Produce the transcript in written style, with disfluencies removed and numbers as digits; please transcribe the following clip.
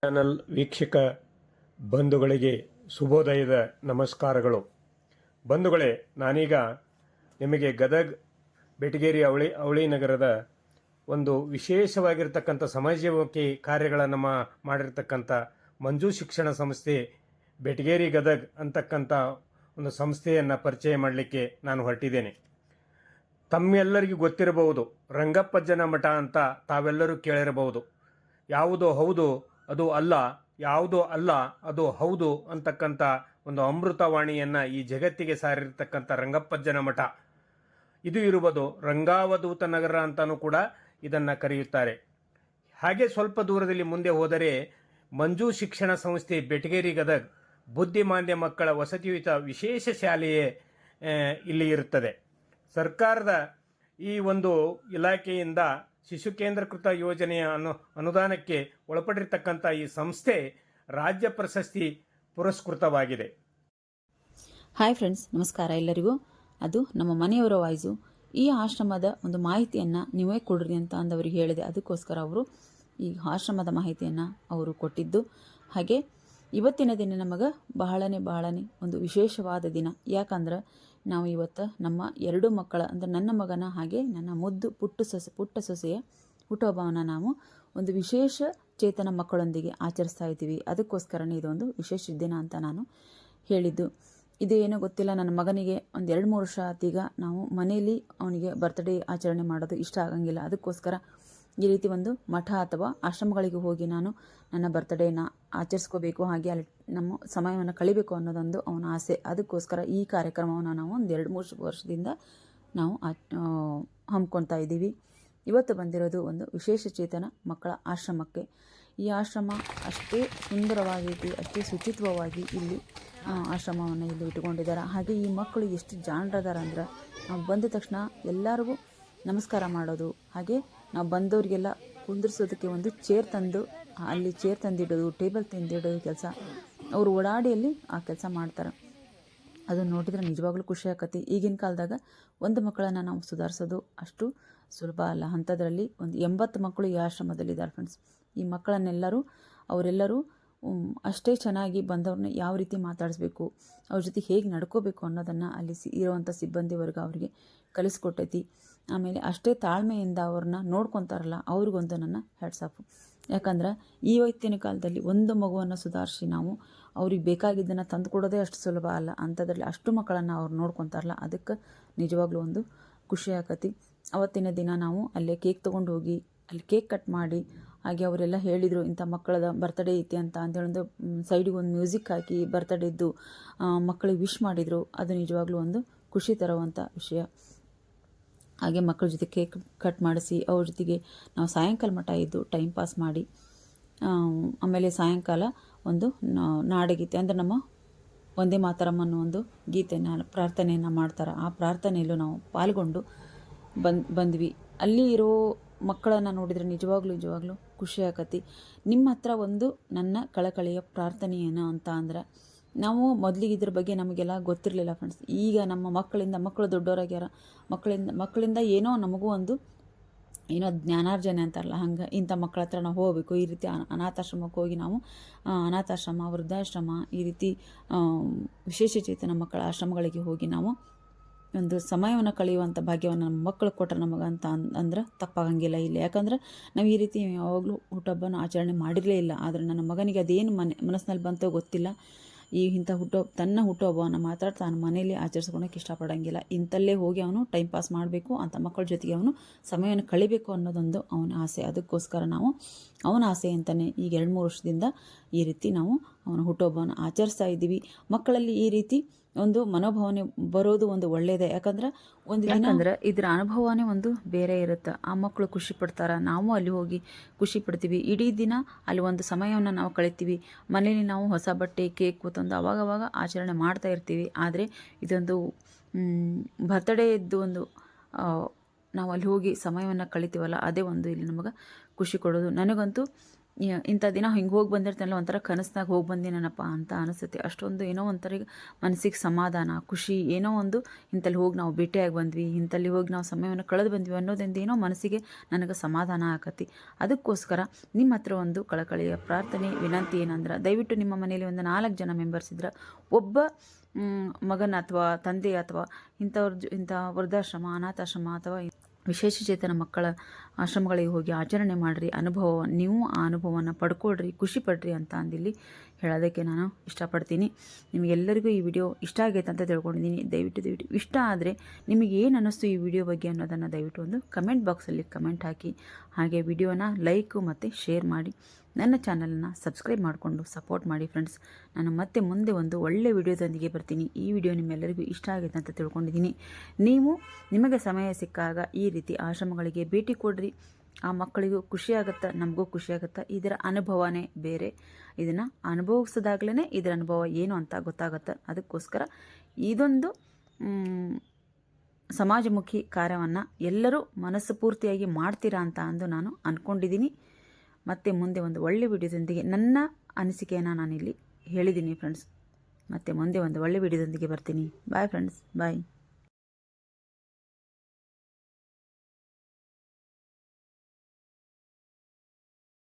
Channel ವೀಕ್ಷಕ ಬಂಧುಗಳಿಗೆ ಶುಭೋದಯದ ನಮಸ್ಕಾರಗಳು. ಬಂಧುಗಳೇ, ನಾನೀಗ ನಿಮಗೆ ಗದಗ್ ಬೆಟಗೇರಿ ಅವಳಿ ನಗರದ ಒಂದು ವಿಶೇಷವಾಗಿರ್ತಕ್ಕಂಥ ಸಮಾಜಮುಖಿ ಕಾರ್ಯಗಳನ್ನು ಮಾಡಿರ್ತಕ್ಕಂಥ ಮಂಜು ಶಿಕ್ಷಣ ಸಂಸ್ಥೆ ಬೆಟಗೇರಿ ಗದಗ್ ಅಂತಕ್ಕಂಥ ಒಂದು ಸಂಸ್ಥೆಯನ್ನು ಪರಿಚಯ ಮಾಡಲಿಕ್ಕೆ ನಾನು ಹೊರಟಿದ್ದೇನೆ. ತಮ್ಮೆಲ್ಲರಿಗೂ ಗೊತ್ತಿರಬಹುದು, ರಂಗಪ್ಪಜ್ಜನ ಮಠ ಅಂತ ತಾವೆಲ್ಲರೂ ಕೇಳಿರಬಹುದು. ಯಾವುದೋ ಹೌದು ಅದು ಅಲ್ಲ, ಯಾವುದೋ ಅಲ್ಲ ಅದು ಹೌದು ಅಂತಕ್ಕಂಥ ಒಂದು ಅಮೃತವಾಣಿಯನ್ನು ಈ ಜಗತ್ತಿಗೆ ಸಾರಿರ್ತಕ್ಕಂಥ ರಂಗಪ್ಪಜ್ಜನ ಮಠ ಇದು ಇರುವುದು ರಂಗಾವಧೂತ ನಗರ ಅಂತಲೂ ಕೂಡ ಇದನ್ನು ಕರೆಯುತ್ತಾರೆ. ಹಾಗೆ ಸ್ವಲ್ಪ ದೂರದಲ್ಲಿ ಮುಂದೆ ಹೋದರೆ ಮಂಜು ಶಿಕ್ಷಣ ಸಂಸ್ಥೆ ಬೆಟಗೇರಿ ಗದಗ್ ಬುದ್ಧಿಮಾಂದ್ಯ ಮಕ್ಕಳ ವಸತಿಯುತ ವಿಶೇಷ ಶಾಲೆಯೇ ಇಲ್ಲಿ ಇರುತ್ತದೆ. ಸರ್ಕಾರದ ಈ ಒಂದು ಇಲಾಖೆಯಿಂದ ಶಿಶು ಕೇಂದ್ರೀಕೃತ ಯೋಜನೆಯ ಅನುದಾನಕ್ಕೆ ಒಳಪಟ್ಟಿರ್ತಕ್ಕಂಥ ಈ ಸಂಸ್ಥೆ ರಾಜ್ಯ ಪ್ರಶಸ್ತಿ ಪುರಸ್ಕೃತವಾಗಿದೆ. ಹಾಯ್ ಫ್ರೆಂಡ್ಸ್, ನಮಸ್ಕಾರ ಎಲ್ಲರಿಗೂ. ಅದು ನಮ್ಮ ಮನೆಯವರ ವಾಯ್ಸು. ಈ ಆಶ್ರಮದ ಒಂದು ಮಾಹಿತಿಯನ್ನು ನೀವೇ ಕೊಡ್ರಿ ಅಂತ ಅಂದವರಿಗೆ ಹೇಳಿದೆ. ಅದಕ್ಕೋಸ್ಕರ ಅವರು ಈ ಆಶ್ರಮದ ಮಾಹಿತಿಯನ್ನು ಅವರು ಕೊಟ್ಟಿದ್ದು. ಹಾಗೆ ಇವತ್ತಿನ ದಿನ ನಮಗೆ ಬಹಳನೇ ಒಂದು ವಿಶೇಷವಾದ ದಿನ. ಯಾಕಂದ್ರೆ ನಾವು ಇವತ್ತು ನಮ್ಮ ಎರಡು ಮಕ್ಕಳ ಅಂದರೆ ನನ್ನ ಮಗನ ಹಾಗೆ ನನ್ನ ಮುದ್ದು ಪುಟ್ಟ ಸೊಸೆಯ ಹುಟ್ಟುಹಬ್ಬವನ್ನು ನಾವು ಒಂದು ವಿಶೇಷ ಚೇತನ ಮಕ್ಕಳೊಂದಿಗೆ ಆಚರಿಸ್ತಾ ಇದ್ದೀವಿ. ಅದಕ್ಕೋಸ್ಕರನೇ ಇದೊಂದು ವಿಶೇಷ ದಿನ ಅಂತ ನಾನು ಹೇಳಿದ್ದು. ಇದು ಏನೋ ಗೊತ್ತಿಲ್ಲ, ನನ್ನ ಮಗನಿಗೆ ಒಂದು 2-3 ವರ್ಷ ಆತೀಗ ನಾವು ಮನೆಯಲ್ಲಿ ಅವನಿಗೆ ಬರ್ತ್ಡೇ ಆಚರಣೆ ಮಾಡೋದು ಇಷ್ಟ ಆಗಂಗಿಲ್ಲ. ಅದಕ್ಕೋಸ್ಕರ ಈ ರೀತಿ ಒಂದು ಮಠ ಅಥವಾ ಆಶ್ರಮಗಳಿಗೆ ಹೋಗಿ ನಾನು ನನ್ನ ಬರ್ತ್ಡೇನ ಆಚರಿಸ್ಕೋಬೇಕು, ಹಾಗೆ ಅಲ್ಲಿ ನಮ್ಮ ಸಮಯವನ್ನು ಕಳಿಬೇಕು ಅನ್ನೋದೊಂದು ಅವನ ಆಸೆ. ಅದಕ್ಕೋಸ್ಕರ ಈ ಕಾರ್ಯಕ್ರಮವನ್ನು ನಾವು ಒಂದು 2-3 ವರ್ಷದಿಂದ ನಾವು ಹಮ್ಮಿಕೊಳ್ತಾ ಇದ್ದೀವಿ. ಇವತ್ತು ಬಂದಿರೋದು ಒಂದು ವಿಶೇಷ ಚೇತನ ಮಕ್ಕಳ ಆಶ್ರಮಕ್ಕೆ. ಈ ಆಶ್ರಮ ಅಷ್ಟೇ ಸುಂದರವಾಗೈತಿ, ಅಷ್ಟೇ ಶುಚಿತ್ವವಾಗಿ ಇಲ್ಲಿ ಆಶ್ರಮವನ್ನು ಇಲ್ಲಿ ಇಟ್ಟುಕೊಂಡಿದ್ದಾರೆ. ಹಾಗೆ ಈ ಮಕ್ಕಳು ಎಷ್ಟು ಜಾಣರದಾರ ಅಂದ್ರೆ ನಾವು ಬಂದ ತಕ್ಷಣ ಎಲ್ಲರಿಗೂ ನಮಸ್ಕಾರ ಮಾಡೋದು, ಹಾಗೆ ನಾವು ಬಂದವರಿಗೆಲ್ಲ ಕುಂದಿರ್ಸೋದಕ್ಕೆ ಒಂದು ಚೇರ್ ತಂದಿಡೋದು, ಟೇಬಲ್ ತಂದಿಡೋದು ಕೆಲಸ ಅವರು ಓಡಾಡಿಯಲ್ಲಿ ಆ ಕೆಲಸ ಮಾಡ್ತಾರೆ. ಅದನ್ನು ನೋಡಿದ್ರೆ ನಿಜವಾಗ್ಲೂ ಖುಷಿ ಆಕತಿ. ಈಗಿನ ಕಾಲದಾಗ ಒಂದು ಮಕ್ಕಳನ್ನು ನಾವು ಸುಧಾರಿಸೋದು ಅಷ್ಟು ಸುಲಭ ಅಲ್ಲ. ಅಂಥದ್ರಲ್ಲಿ ಒಂದು 80 ಮಕ್ಕಳು ಈ ಆಶ್ರಮದಲ್ಲಿದ್ದಾರೆ ಫ್ರೆಂಡ್ಸ್. ಈ ಅವರೆಲ್ಲರೂ ಅಷ್ಟೇ ಚೆನ್ನಾಗಿ ಬಂದವ್ರನ್ನ ಯಾವ ರೀತಿ ಮಾತಾಡಿಸ್ಬೇಕು, ಅವ್ರ ಜೊತೆ ಹೇಗೆ ನಡ್ಕೋಬೇಕು ಅನ್ನೋದನ್ನು ಅಲ್ಲಿ ಇರುವಂಥ ಸಿಬ್ಬಂದಿ ವರ್ಗ ಅವರಿಗೆ ಕಲಿಸ್ಕೊಟ್ಟೈತಿ. ಆಮೇಲೆ ಅಷ್ಟೇ ತಾಳ್ಮೆಯಿಂದ ಅವ್ರನ್ನ ನೋಡ್ಕೊತಾರಲ್ಲ, ಅವ್ರಿಗೊಂದು ನನ್ನ ಹ್ಯಾಟ್ಸ್ ಆಫ್. ಯಾಕಂದ್ರೆ ಇವತ್ತಿನ ಕಾಲದಲ್ಲಿ ಒಂದು ಮಗುವನ್ನು ಸುಧಾರಿಸಿ ನಾವು ಅವ್ರಿಗೆ ಬೇಕಾಗಿದ್ದನ್ನು ತಂದು ಕೊಡೋದೇ ಅಷ್ಟು ಸುಲಭ ಅಲ್ಲ. ಅಂಥದ್ರಲ್ಲಿ ಅಷ್ಟು ಮಕ್ಕಳನ್ನು ಅವ್ರು ನೋಡ್ಕೊತಾರಲ್ಲ, ಅದಕ್ಕೆ ನಿಜವಾಗ್ಲೂ ಒಂದು ಖುಷಿ ಆಕತಿ. ಅವತ್ತಿನ ದಿನ ನಾವು ಅಲ್ಲೇ ಕೇಕ್ ತೊಗೊಂಡು ಹೋಗಿ ಅಲ್ಲಿ ಕೇಕ್ ಕಟ್ ಮಾಡಿ, ಹಾಗೆ ಅವರೆಲ್ಲ ಹೇಳಿದರು ಇಂಥ ಮಕ್ಕಳದ ಬರ್ತ್ಡೇ ಐತಿ ಅಂತ ಅಂತೇಳೊಂದು ಸೈಡಿಗೆ ಒಂದು ಮ್ಯೂಸಿಕ್ ಹಾಕಿ ಬರ್ತ್ಡೇದ್ದು ಮಕ್ಕಳಿಗೆ ವಿಶ್ ಮಾಡಿದರು. ಅದು ನಿಜವಾಗ್ಲೂ ಒಂದು ಖುಷಿ ತರುವಂಥ ವಿಷಯ. ಹಾಗೆ ಮಕ್ಕಳ ಜೊತೆ ಕೇಕ್ ಕಟ್ ಮಾಡಿಸಿ ಅವ್ರ ಜೊತೆಗೆ ನಾವು ಸಾಯಂಕಾಲ ಮಟ್ಟ ಇದ್ದು ಟೈಮ್ ಪಾಸ್ ಮಾಡಿ, ಆಮೇಲೆ ಸಾಯಂಕಾಲ ಒಂದು ನಾಡಗೀತೆ ಅಂದರೆ ನಮ್ಮ ಒಂದೇ ಮಾತರಂ ಅನ್ನೋ ಒಂದು ಗೀತೆಯನ್ನು ಪ್ರಾರ್ಥನೆಯನ್ನು ಮಾಡ್ತಾರೆ. ಆ ಪ್ರಾರ್ಥನೆಯಲ್ಲೂ ನಾವು ಪಾಲ್ಗೊಂಡು ಬಂದ್ವಿ. ಅಲ್ಲಿ ಇರೋ ಮಕ್ಕಳನ್ನು ನೋಡಿದರೆ ನಿಜವಾಗ್ಲೂ ಖುಷಿ ಆಕತಿ. ನಿಮ್ಮ ಹತ್ರ ಒಂದು ನನ್ನ ಕಳಕಳಿಯ ಪ್ರಾರ್ಥನೆ ಏನು ಅಂತ ಅಂದ್ರೆ, ನಾವು ಮೊದಲಿಗೆ ಇದ್ರ ಬಗ್ಗೆ ನಮಗೆಲ್ಲ ಗೊತ್ತಿರಲಿಲ್ಲ ಫ್ರೆಂಡ್ಸ್. ಈಗ ನಮ್ಮ ಮಕ್ಕಳು ದೊಡ್ಡವರಾಗ್ಯಾರ, ಮಕ್ಕಳಿಂದ ಏನೋ ನಮಗೂ ಒಂದು ಜ್ಞಾನಾರ್ಜನೆ ಅಂತಾರಲ್ಲ, ಹಂಗೆ ಇಂಥ ಮಕ್ಕಳ ಹತ್ರ ನಾವು ಹೋಗಬೇಕು. ಈ ರೀತಿ ಅನಾಥಾಶ್ರಮಕ್ಕೆ ಹೋಗಿ ನಾವು ಅನಾಥಾಶ್ರಮ, ವೃದ್ಧಾಶ್ರಮ, ಈ ರೀತಿ ವಿಶೇಷ ಚೇತನ ಮಕ್ಕಳ ಆಶ್ರಮಗಳಿಗೆ ಹೋಗಿ ನಾವು ಒಂದು ಸಮಯವನ್ನು ಕಳೆಯುವಂಥ ಭಾಗ್ಯವನ್ನು ನಮ್ಮ ಮಕ್ಕಳು ಕೊಟ್ಟರೆ ನಮಗಂತ ಅಂದ್ರೆ ತಪ್ಪಾಗಂಗಿಲ್ಲ ಇಲ್ಲ. ಯಾಕಂದ್ರೆ ನಾವು ಈ ರೀತಿ ಯಾವಾಗಲೂ ಹುಟ್ಟುಹಬ್ಬನ ಆಚರಣೆ ಮಾಡಿರಲೇ ಇಲ್ಲ. ಆದರೆ ನನ್ನ ಮಗನಿಗೆ ಅದೇನು ಮನಸ್ಸಿನಲ್ಲಿ ಬಂತೋ ಗೊತ್ತಿಲ್ಲ, ಇಂಥ ತನ್ನ ಹುಟ್ಟುಹಬ್ಬವನ್ನು ಮಾತ್ರ ತಾನು ಮನೆಯಲ್ಲಿ ಆಚರಿಸ್ಕೊಳಕ್ಕೆ ಇಷ್ಟಪಡೋಂಗಿಲ್ಲ. ಇಂಥಲ್ಲೇ ಹೋಗಿ ಅವನು ಟೈಮ್ ಪಾಸ್ ಮಾಡಬೇಕು, ಅಂಥ ಮಕ್ಕಳ ಜೊತೆಗೆ ಅವನು ಸಮಯವನ್ನು ಕಳಿಬೇಕು ಅನ್ನೋದೊಂದು ಅವನ ಆಸೆ. ಅದಕ್ಕೋಸ್ಕರ ನಾವು ಅವನ ಆಸೆ ಅಂತಲೇ ಈಗ 2-3 ವರ್ಷದಿಂದ ಈ ರೀತಿ ನಾವು ಅವನ ಹುಟ್ಟುಹಬ್ಬವನ್ನು ಆಚರಿಸ್ತಾ ಇದ್ದೀವಿ. ಮಕ್ಕಳಲ್ಲಿ ಈ ರೀತಿ ಒಂದು ಮನೋಭಾವನೆ ಬರೋದು ಒಂದು ಒಳ್ಳೆಯದೇ. ಯಾಕಂದ್ರೆ ಇದರ ಅನುಭವನೇ ಒಂದು ಬೇರೆ ಇರುತ್ತೆ. ಆ ಮಕ್ಕಳು ಖುಷಿ ಪಡ್ತಾರೆ, ನಾವು ಅಲ್ಲಿ ಹೋಗಿ ಖುಷಿ ಪಡ್ತೀವಿ. ಇಡೀ ದಿನ ಅಲ್ಲಿ ಒಂದು ಸಮಯವನ್ನು ನಾವು ಕಳಿತೀವಿ. ಮನೇಲಿ ನಾವು ಹೊಸ ಬಟ್ಟೆ, ಕೇಕ್ ತಂದು ಅವಾಗವಾಗ ಆಚರಣೆ ಮಾಡ್ತಾ ಇರ್ತೀವಿ. ಆದರೆ ಇದೊಂದು ಬರ್ತ್ಡೇ ಇದ್ದು ಒಂದು ನಾವು ಅಲ್ಲಿ ಹೋಗಿ ಸಮಯವನ್ನು ಕಳಿತೀವಲ್ಲ, ಅದೇ ಒಂದು ಇಲ್ಲಿ ನಮಗೆ ಖುಷಿ ಕೊಡೋದು. ನನಗಂತೂ ಇಂಥ ದಿನ ಹಿಂಗೆ ಹೋಗಿ ಬಂದಿರ್ತೇನಲ್ಲ ಒಂಥರ ಕನಸ್ನಾಗ ಹೋಗಿ ಬಂದಿನಪ್ಪ ಅಂತ ಅನಿಸುತ್ತೆ. ಅಷ್ಟೊಂದು ಏನೋ ಒಂಥರ ಮನಸ್ಸಿಗೆ ಸಮಾಧಾನ, ಖುಷಿ, ಏನೋ ಒಂದು ಇಂಥಲ್ಲಿ ಹೋಗಿ ನಾವು ಭೇಟಿಯಾಗಿ ಬಂದ್ವಿ, ಇಂಥಲ್ಲಿ ಹೋಗಿ ನಾವು ಸಮಯವನ್ನು ಕಳೆದು ಬಂದ್ವಿ ಅನ್ನೋದ್ರಿಂದ ಏನೋ ಮನಸ್ಸಿಗೆ ನನಗೆ ಸಮಾಧಾನ ಆಕತಿ. ಅದಕ್ಕೋಸ್ಕರ ನಿಮ್ಮ ಹತ್ರ ಒಂದು ಕಳಕಳಿಯ ಪ್ರಾರ್ಥನೆ, ವಿನಂತಿ ಏನಂದ್ರೆ, ದಯವಿಟ್ಟು ನಿಮ್ಮ ಮನೆಯಲ್ಲಿ ಒಂದು 4 ಜನ ಮೆಂಬರ್ಸ್ ಇದ್ರೆ ಒಬ್ಬ ಮಗನ ಅಥವಾ ತಂದೆ ಅಥವಾ ಇಂಥ ವೃದ್ಧಾಶ್ರಮ, ಅನಾಥಾಶ್ರಮ ಅಥವಾ ವಿಶೇಷಚೇತನ ಮಕ್ಕಳ ಆಶ್ರಮಗಳಿಗೆ ಹೋಗಿ ಆಚರಣೆ ಮಾಡಿರಿ. ನೀವು ಆ ಅನುಭವವನ್ನು ಪಡ್ಕೊಳ್ರಿ, ಖುಷಿ ಪಡ್ರಿ ಅಂತ ಅಂದಿಲ್ಲಿ ಹೇಳೋದಕ್ಕೆ ನಾನು ಇಷ್ಟಪಡ್ತೀನಿ. ನಿಮಗೆಲ್ಲರಿಗೂ ಈ ವಿಡಿಯೋ ಇಷ್ಟ ಆಗೈತೆ ಅಂತ ತಿಳ್ಕೊಂಡಿದ್ದೀನಿ. ದಯವಿಟ್ಟು ಇಷ್ಟ ಆದರೆ ನಿಮಗೆ ಏನು ಅನ್ನಿಸ್ತು ಈ ವಿಡಿಯೋ ಬಗ್ಗೆ ಅನ್ನೋದನ್ನು ದಯವಿಟ್ಟು ಒಂದು ಕಮೆಂಟ್ ಬಾಕ್ಸಲ್ಲಿ ಕಮೆಂಟ್ ಹಾಕಿ. ಹಾಗೆ ವಿಡಿಯೋನ ಲೈಕು ಮತ್ತು ಶೇರ್ ಮಾಡಿ. ನನ್ನ ಚಾನಲನ್ನು ಸಬ್ಸ್ಕ್ರೈಬ್ ಮಾಡಿಕೊಂಡು ಸಪೋರ್ಟ್ ಮಾಡಿ ಫ್ರೆಂಡ್ಸ್. ನಾನು ಮತ್ತೆ ಮುಂದೆ ಒಂದು ಒಳ್ಳೆ ವಿಡಿಯೋದೊಂದಿಗೆ ಬರ್ತೀನಿ. ಈ ವಿಡಿಯೋ ನಿಮ್ಮೆಲ್ಲರಿಗೂ ಇಷ್ಟ ಆಗುತ್ತೆ ಅಂತ ತಿಳ್ಕೊಂಡಿದ್ದೀನಿ. ನಿಮಗೆ ಸಮಯ ಸಿಕ್ಕಾಗ ಈ ರೀತಿ ಆಶ್ರಮಗಳಿಗೆ ಭೇಟಿ ಕೊಡ್ರಿ. ಆ ಮಕ್ಕಳಿಗೂ ಖುಷಿಯಾಗುತ್ತೆ, ನಮಗೂ ಖುಷಿಯಾಗುತ್ತೆ. ಇದರ ಅನುಭವನೇ ಬೇರೆ. ಇದನ್ನು ಅನುಭವಿಸಿದಾಗಲೇ ಇದರ ಅನುಭವ ಏನು ಅಂತ ಗೊತ್ತಾಗುತ್ತೆ. ಅದಕ್ಕೋಸ್ಕರ ಇದೊಂದು ಸಮಾಜಮುಖಿ ಕಾರ್ಯವನ್ನು ಎಲ್ಲರೂ ಮನಸ್ಸು ಪೂರ್ತಿಯಾಗಿ ಮಾಡ್ತೀರಾ ಅಂತ ಅಂದು ನಾನು ಅಂದ್ಕೊಂಡಿದ್ದೀನಿ. ಮತ್ತೆ ಮುಂದೆ ಒಂದು ಒಳ್ಳೆ ವಿಡಿಯೋದೊಂದಿಗೆ ನನ್ನ ಅನಿಸಿಕೆಯನ್ನು ನಾನಿಲ್ಲಿ ಹೇಳಿದ್ದೀನಿ ಫ್ರೆಂಡ್ಸ್. ಮತ್ತೆ ಮುಂದೆ ಒಂದು ಒಳ್ಳೆ ವಿಡಿಯೋದೊಂದಿಗೆ ಬರ್ತೀನಿ. ಬಾಯ್ ಫ್ರೆಂಡ್ಸ್, ಬಾಯ್.